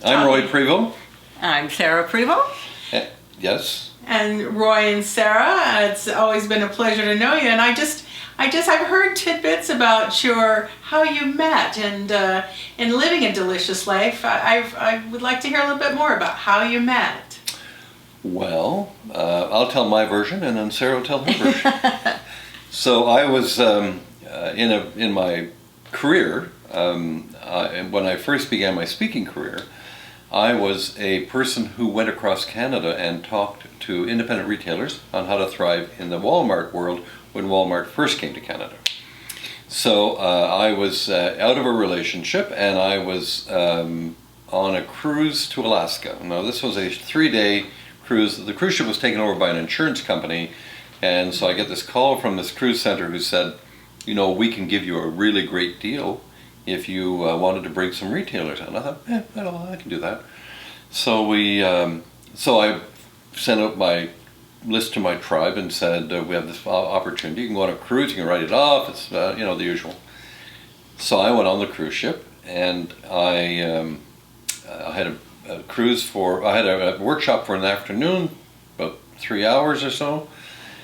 I'm Roy Prevost. I'm Sarah Prevost. Yes. And Roy and Sarah, it's always been a pleasure to know you. And I've heard tidbits about how you met and in living a delicious life. I would like to hear a little bit more about how you met. Well, I'll tell my version, and then Sarah will tell her version. So I was in my career. When I first began my speaking career, I was a person who went across Canada and talked to independent retailers on how to thrive in the Walmart world when Walmart first came to Canada. So I was out of a relationship, and I was on a cruise to Alaska. Now this was a 3-day cruise. The cruise ship was taken over by an insurance company, and so I get this call from this cruise center who said, you know, we can give you a really great deal if you wanted to bring some retailers. And I thought, I can do that. So I sent out my list to my tribe and said, we have this opportunity. You can go on a cruise, you can write it off. It's the usual. So I went on the cruise ship, and I had a cruise I had a workshop for an afternoon, about 3 hours or so.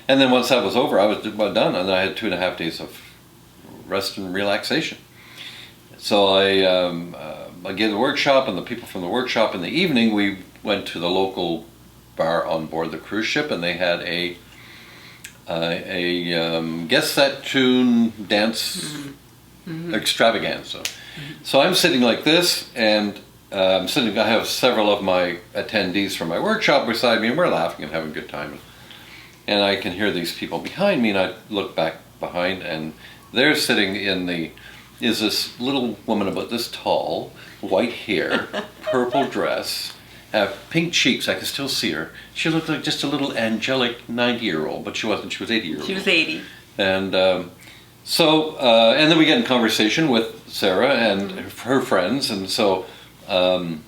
And then once that was over, I was done, and I had 2.5 days of rest and relaxation. So I gave the workshop, and the people from the workshop in the evening, we went to the local bar on board the cruise ship, and they had a guess that tune dance extravaganza. So I'm sitting like this, and I have several of my attendees from my workshop beside me, and we're laughing and having a good time. And I can hear these people behind me, and I look back behind, and they're sitting is this little woman about this tall, white hair, purple dress, pink cheeks. I can still see her. She looked like just a little angelic 90-year-old, but she wasn't. She was 80-year-old. She was 80. And and then we get in conversation with Sarah and her friends, and so. Well,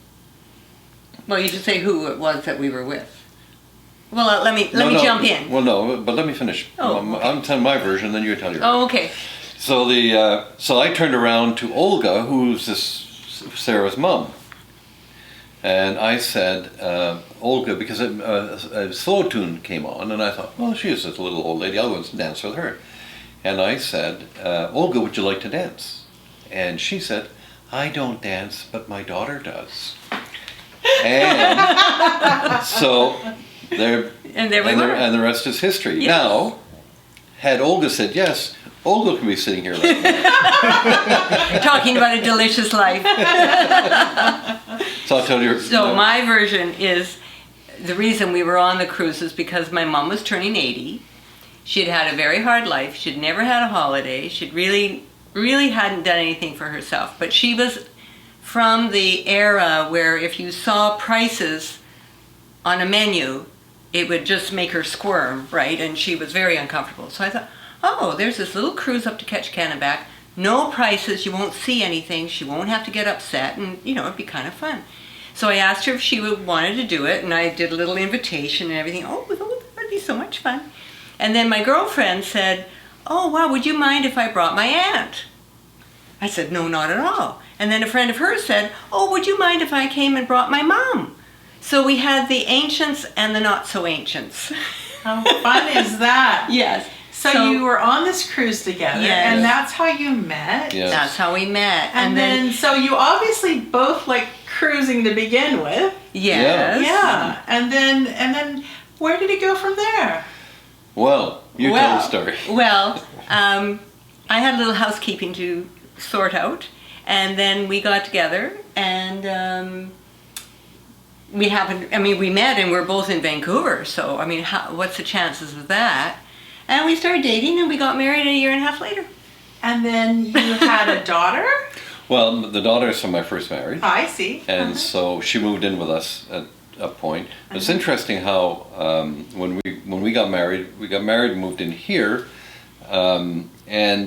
you should say who it was that we were with. Well, let me jump in. Well, no, but let me finish. Oh, okay. I'm telling my version, then you tell yours. Oh, okay. So so I turned around to Olga, who's Sarah's mom, and I said, Olga, because a slow tune came on, and I thought, well, she is this little old lady, I'll go and dance with her. And I said, Olga, would you like to dance? And she said, I don't dance, but my daughter does. And so there we were. And the rest is history. Yes. Now, had Olga said yes, Olga can be sitting here right now. Talking about a delicious life. So I'll tell you. So my version is, the reason we were on the cruise is because my mom was turning 80. She'd had a very hard life. She'd never had a holiday. She'd really hadn't done anything for herself. But she was from the era where if you saw prices on a menu, it would just make her squirm, right? And she was very uncomfortable. So I thought, oh, there's this little cruise up to Ketchikan back. No prices, you won't see anything. She won't have to get upset, and it'd be kind of fun. So I asked her if she wanted to do it, and I did a little invitation and everything. Oh, that'd be so much fun. And then my girlfriend said, oh, wow, would you mind if I brought my aunt? I said, no, not at all. And then a friend of hers said, oh, would you mind if I came and brought my mom? So we had the ancients and the not-so-ancients. How fun is that? Yes. So you were on this cruise together, yes. And that's how you met? Yes. That's how we met. And then, so you obviously both like cruising to begin with. Yes. Yeah. And then where did it go from there? Well, tell the story. Well, I had a little housekeeping to sort out, and then we got together, and we met, and we're both in Vancouver, so, what's the chances of that? And we started dating, and we got married a 1.5 years later. And then you had a daughter? Well, the daughter is from my first marriage. I see. And so she moved in with us at a point. It's interesting how when we got married and moved in here, and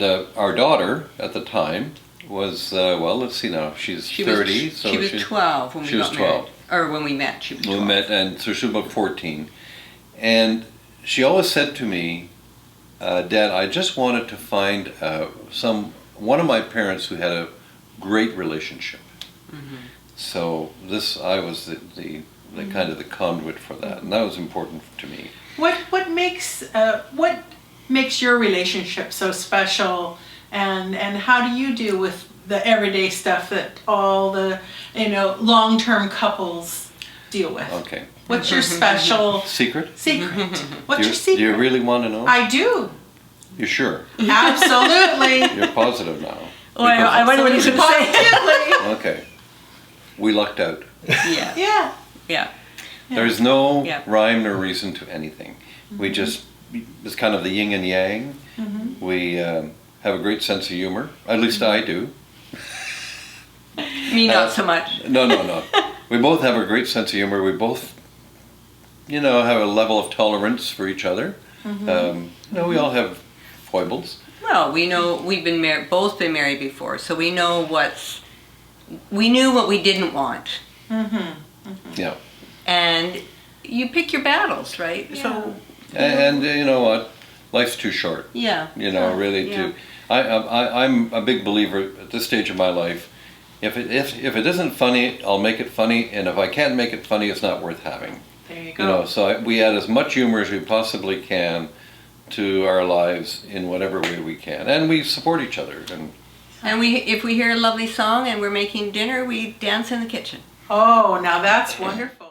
our daughter at the time was, let's see now, she's 30. She was 12 when we got married. Or when we met, she was 12. We met, and so she was about 14. And she always said to me, Dad, I just wanted to find one of my parents who had a great relationship. Mm-hmm. So I was the kind of the conduit for that, and that was important to me. What makes your relationship so special, and how do you do with the everyday stuff that all the long-term couples deal with? Okay. What's your special Secret? What's your secret? Do you really want to know? I do. You're sure? Absolutely. You're positive now. Oh, I wonder what he's going to say. Positively. Okay. We lucked out. Yeah. Yeah. Yeah. There's no Yeah. rhyme nor reason to anything. We just, it's kind of the yin and yang. We have a great sense of humor. At least I do. Me, not so much. No. We both have a great sense of humor. We both, have a level of tolerance for each other. We all have foibles. Well, we know we've been both been married before, so we know we knew what we didn't want. Yeah. And you pick your battles, right? Yeah. So. And you know what? Life's too short. Yeah. Really. Yeah. I'm a big believer at this stage of my life. If it isn't funny, I'll make it funny, and if I can't make it funny, it's not worth having. There you go. So we add as much humor as we possibly can to our lives in whatever way we can, and we support each other. And if we hear a lovely song and we're making dinner, we dance in the kitchen. Oh, now that's wonderful.